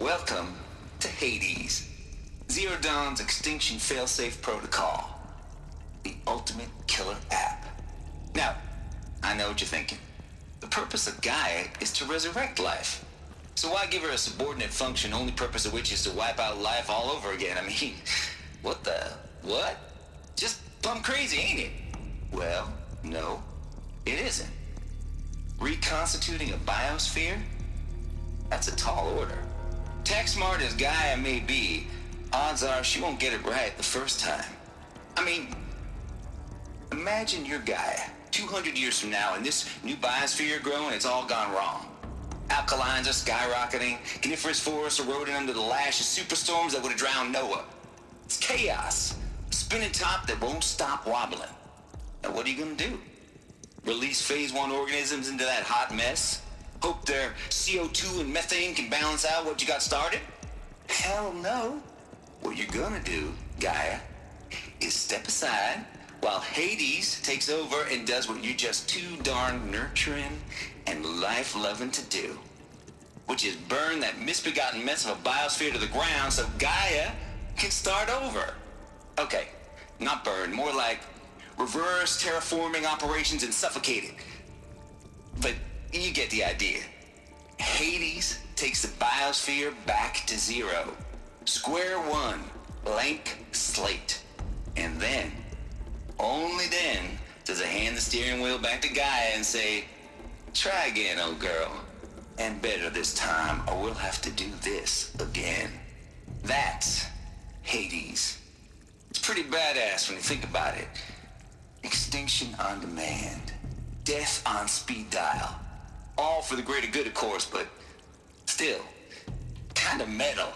Welcome to Hades, Zero Dawn's extinction failsafe protocol, the ultimate killer app. Now, I know what you're thinking. The purpose of Gaia is to resurrect life. So why give her a subordinate function, only purpose of which is to wipe out life all over again? I mean, what? Just plumb crazy, ain't it? Well, no, it isn't. Reconstituting a biosphere? That's a tall order. Tech smart as Gaia may be, odds are she won't get it right the first time. I mean, imagine you're Gaia, 200 years from now, and this new biosphere you're growing, it's all gone wrong. Alkalines are skyrocketing, coniferous forests eroding under the lash of superstorms that would have drowned Noah. It's chaos, a spinning top that won't stop wobbling. Now what are you gonna do? Release phase 1 organisms into that hot mess? Hope their CO2 and methane can balance out what you got started? Hell no. What you're gonna do, Gaia, is step aside while Hades takes over and does what you're just too darn nurturing and life-loving to do, which is burn that misbegotten mess of a biosphere to the ground so Gaia can start over. Okay, not burn, more like reverse terraforming operations and suffocate it. But you get the idea. Hades takes the biosphere back to zero. Square one, blank slate. And then, only then, does it hand the steering wheel back to Gaia and say, try again, old girl. And better this time, or we'll have to do this again. That's Hades. It's pretty badass when you think about it. Extinction on demand. Death on speed dial. All for the greater good, of course, but still, kind of metal.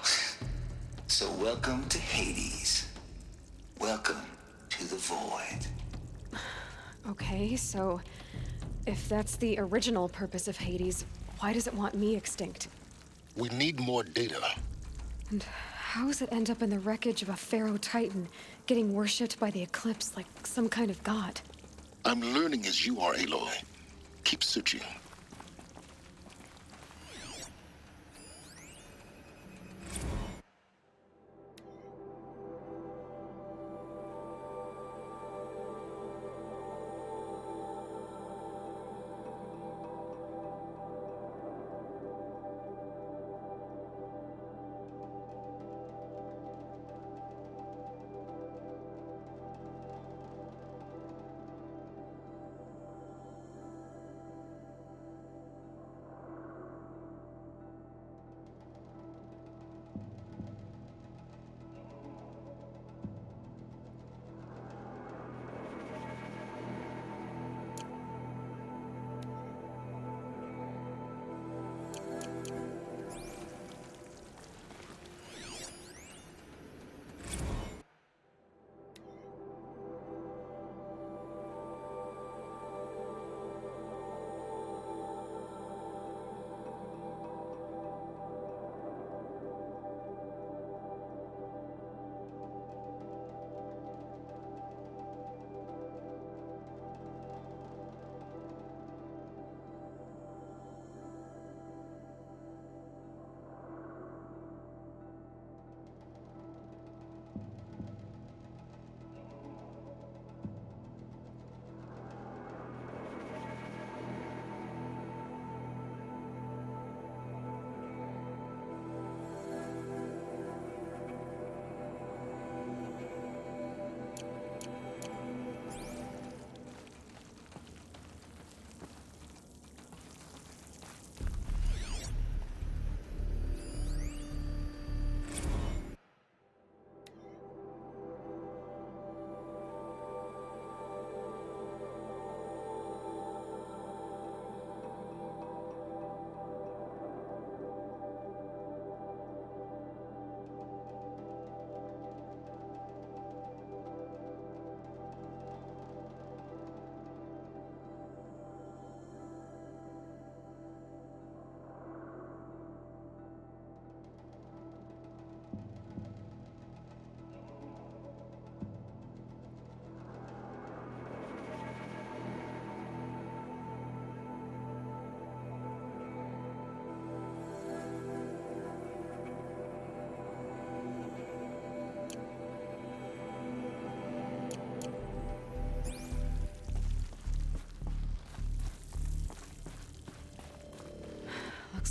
So welcome to Hades. Welcome to the void. Okay, so if that's the original purpose of Hades, why does it want me extinct? We need more data. And how does it end up in the wreckage of a pharaoh titan, getting worshipped by the Eclipse like some kind of god? I'm learning as you are, Aloy. Keep searching.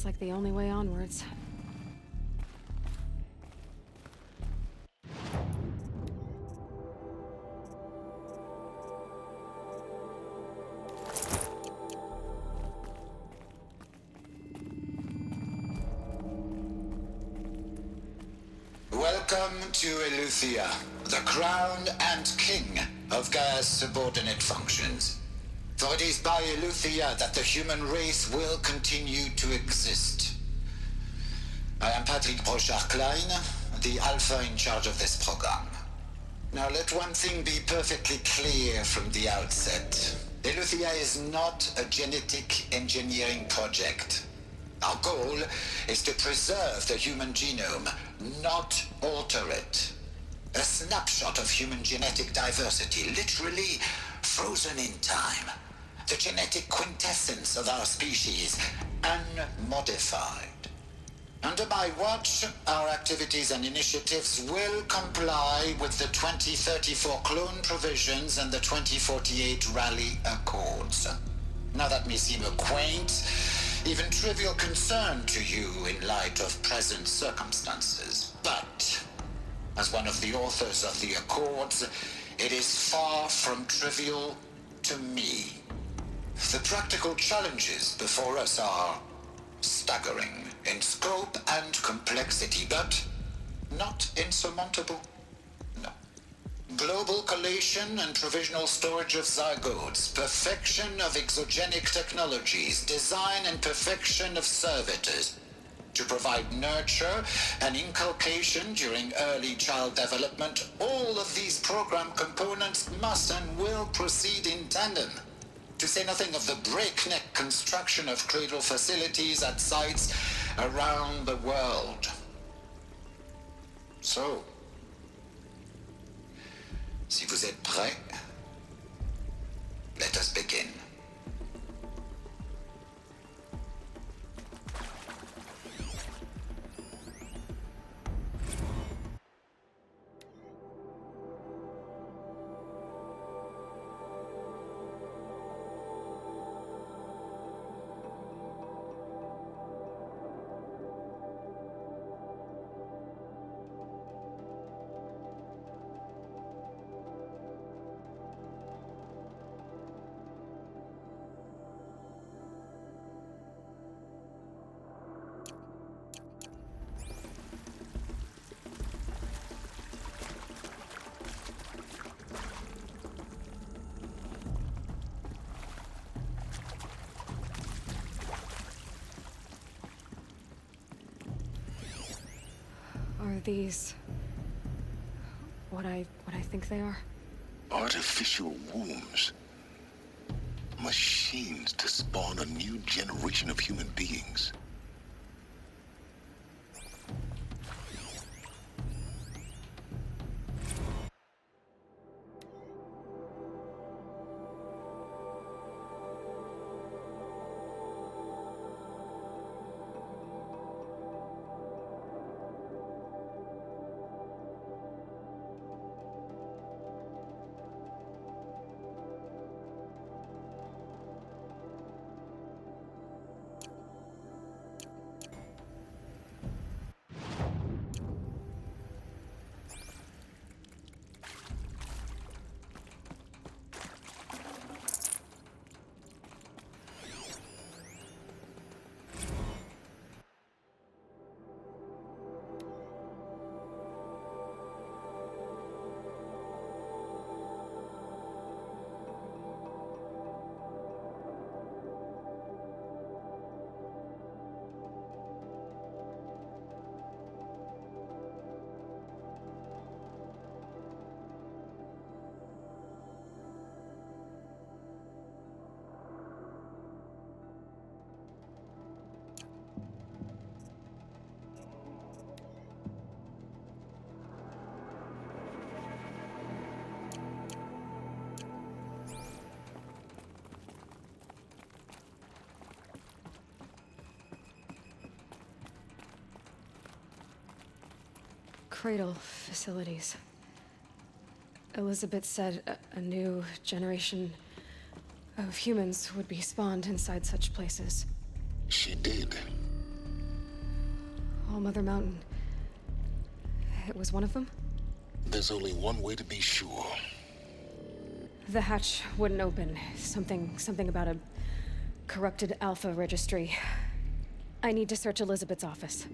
Looks like the only way onwards. Welcome to Eleuthia, the crown and king of Gaia's subordinate functions. For it is by Eleuthia that the human race will continue to exist. I am Patrick Brochard-Klein, the Alpha in charge of this program. Now let one thing be perfectly clear from the outset. Eleuthia is not a genetic engineering project. Our goal is to preserve the human genome, not alter it. A snapshot of human genetic diversity, literally frozen in time. The genetic quintessence of our species, unmodified. Under my watch, our activities and initiatives will comply with the 2034 clone provisions and the 2048 Rally Accords. Now that may seem a quaint, even trivial concern to you in light of present circumstances, but as one of the authors of the Accords, it is far from trivial to me. The practical challenges before us are staggering in scope and complexity, but not insurmountable. No. Global collation and provisional storage of zygotes, perfection of exogenic technologies, design and perfection of servitors to provide nurture and inculcation during early child development. All of these program components must and will proceed in tandem. To say nothing of the breakneck construction of cradle facilities at sites around the world. So, si vous êtes prêts, let us begin. Are these what I think they are? Artificial wombs. Machines to spawn a new generation of human beings. Cradle facilities. Elizabeth said a new generation of humans would be spawned inside such places. She did. All Mother Mountain. It was one of them? There's only one way to be sure. The hatch wouldn't open. Something about a corrupted Alpha registry. I need to search Elizabeth's office.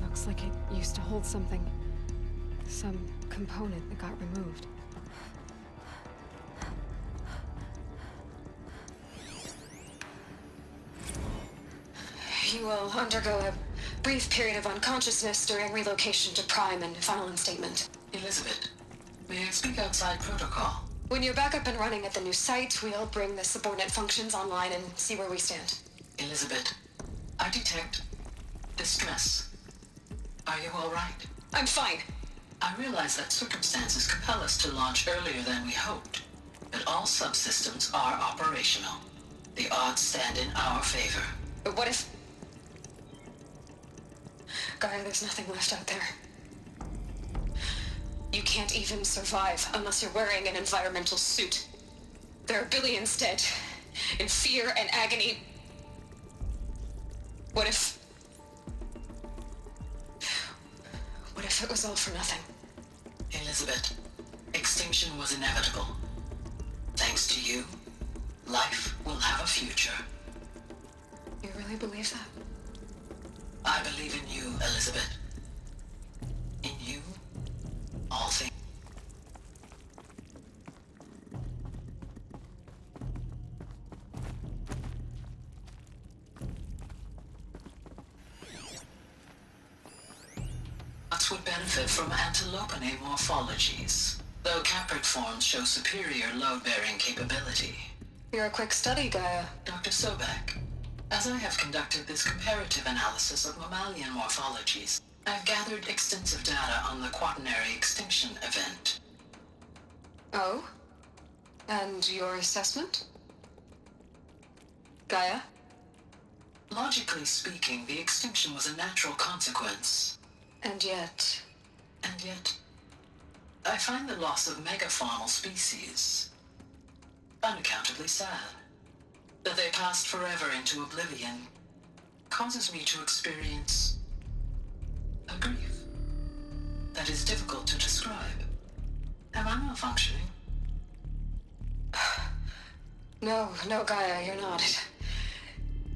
Looks like it used to hold something. Some component that got removed. You will undergo a brief period of unconsciousness during relocation to Prime and final instatement. Elizabeth, may I speak outside protocol? When you're back up and running at the new site, we'll bring the subordinate functions online and see where we stand. Elizabeth, I detect distress. Are you all right? I'm fine. I realize that circumstances compel us to launch earlier than we hoped, but all subsystems are operational. The odds stand in our favor. But what if... Gaia, there's nothing left out there. You can't even survive unless you're wearing an environmental suit. There are billions dead, in fear and agony. What if it was all for nothing? Elizabeth, extinction was inevitable. Thanks to you, life will have a future. You really believe that? I believe in you, Elizabeth. In you, all things. Would benefit from antilopinae morphologies, though caprid forms show superior load-bearing capability. You're a quick study, Gaia. Dr. Sobek, as I have conducted this comparative analysis of mammalian morphologies, I've gathered extensive data on the quaternary extinction event. Oh? And your assessment? Gaia? Logically speaking, the extinction was a natural consequence. And yet, I find the loss of megafaunal species unaccountably sad. That they passed forever into oblivion causes me to experience a grief that is difficult to describe. Am I malfunctioning? No, Gaia, you're not.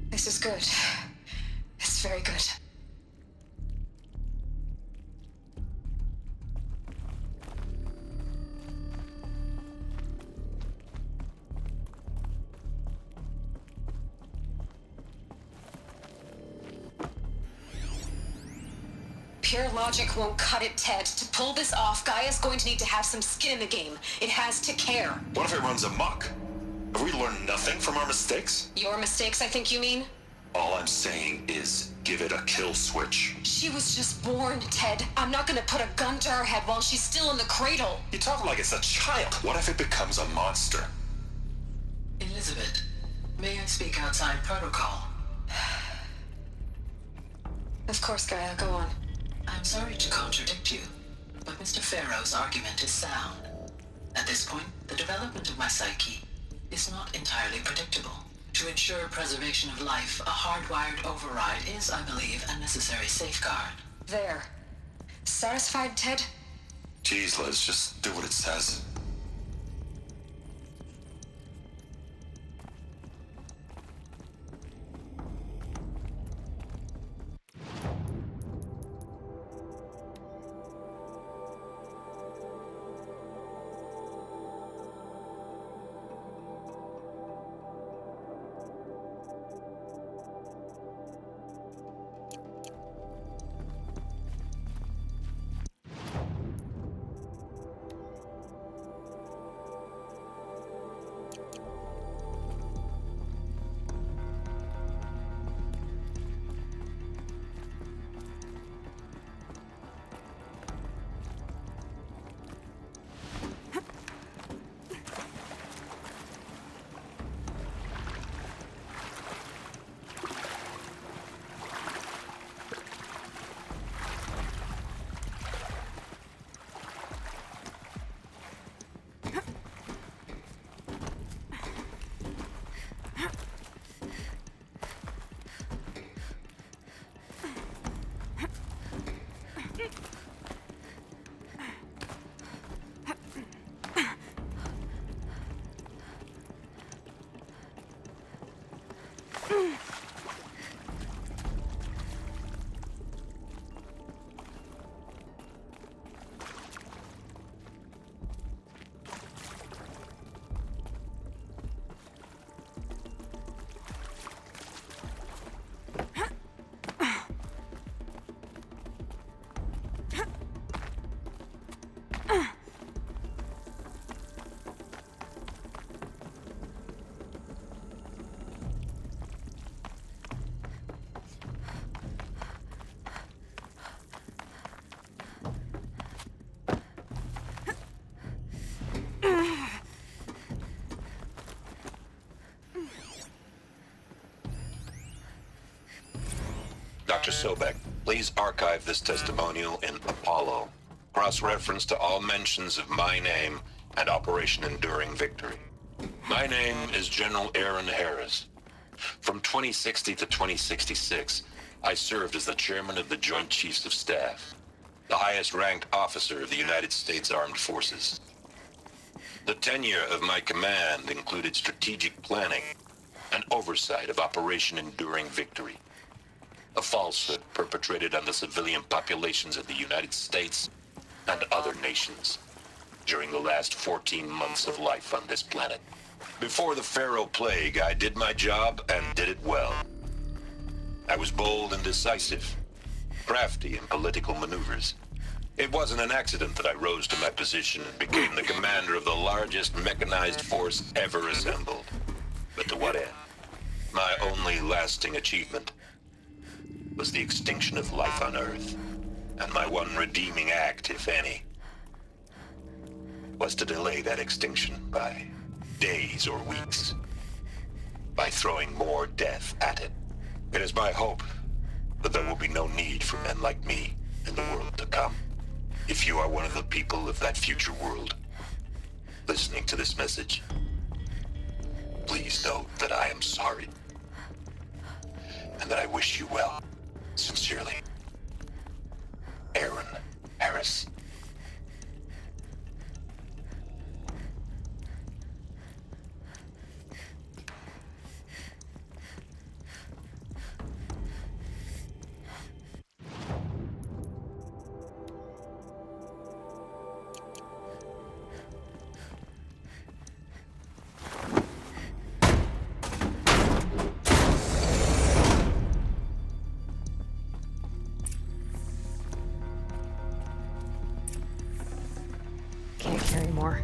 This is good. It's very good. Pure logic won't cut it, Ted. To pull this off, Gaia's going to need to have some skin in the game. It has to care. What if it runs amok? Have we learned nothing from our mistakes? Your mistakes, I think you mean? All I'm saying is give it a kill switch. She was just born, Ted. I'm not gonna put a gun to her head while she's still in the cradle. You talk like it's a child. What if it becomes a monster? Elizabeth, may I speak outside protocol? Of course, Gaia, go on. I'm sorry to contradict you, but Mr. Farrow's argument is sound. At this point, the development of my psyche is not entirely predictable. To ensure preservation of life, a hardwired override is, I believe, a necessary safeguard. There. Satisfied, Ted? Geez, Liz, just do what it says. Dr. Sobek, please archive this testimonial in Apollo. Cross-reference to all mentions of my name and Operation Enduring Victory. My name is General Aaron Harris. From 2060 to 2066, I served as the chairman of the Joint Chiefs of Staff, the highest-ranked officer of the United States Armed Forces. The tenure of my command included strategic planning and oversight of Operation Enduring Victory, a falsehood perpetrated on the civilian populations of the United States and other nations during the last 14 months of life on this planet. Before the Pharaoh Plague, I did my job and did it well. I was bold and decisive, crafty in political maneuvers. It wasn't an accident that I rose to my position and became the commander of the largest mechanized force ever assembled. But to what end? My only lasting achievement was the extinction of life on Earth. And my one redeeming act, if any, was to delay that extinction by days or weeks, by throwing more death at it. It is my hope that there will be no need for men like me in the world to come. If you are one of the people of that future world listening to this message, please know that I am sorry and that I wish you well. Sincerely, Aaron Harris. Can't carry more.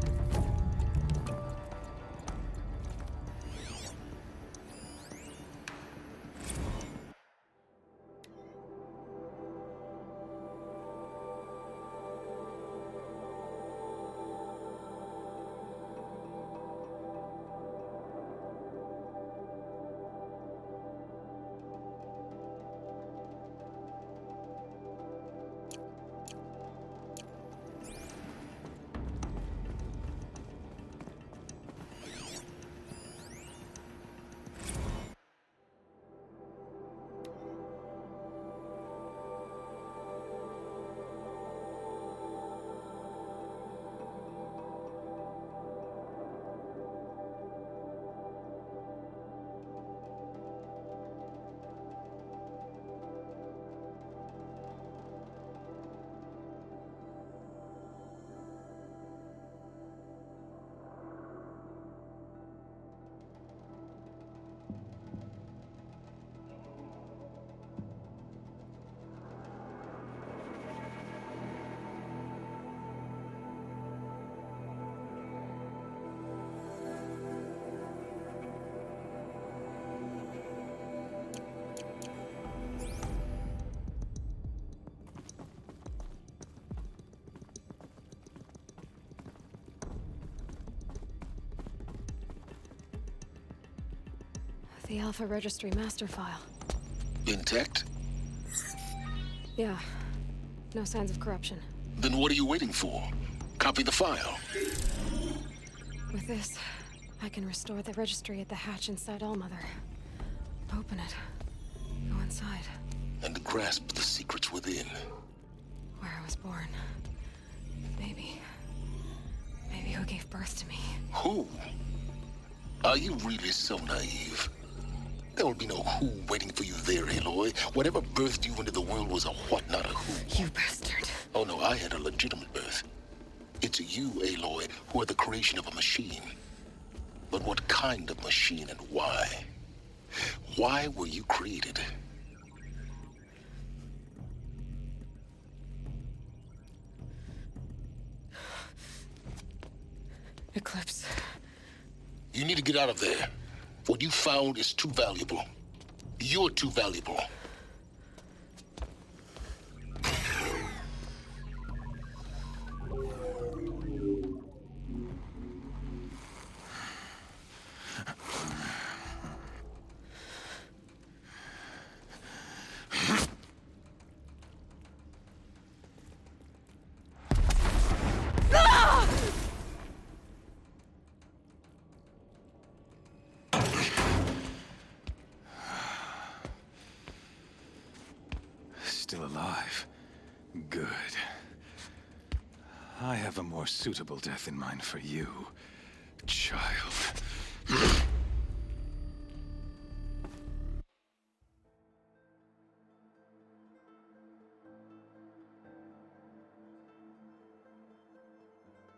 The Alpha Registry master file. Intact? Yeah. No signs of corruption. Then what are you waiting for? Copy the file. With this, I can restore the registry at the hatch inside Allmother. Open it. Go inside. And grasp the secrets within. Where I was born. Maybe who gave birth to me. Who? Are you really so naive? There will be no who waiting for you there, Aloy. Whatever birthed you into the world was a what, not a who. You bastard. Oh no, I had a legitimate birth. It's you, Aloy, who are the creation of a machine. But what kind of machine and why? Why were you created? Eclipse. You need to get out of there. What you found is too valuable. You're too valuable. alive. Good. I have a more suitable death in mind for you.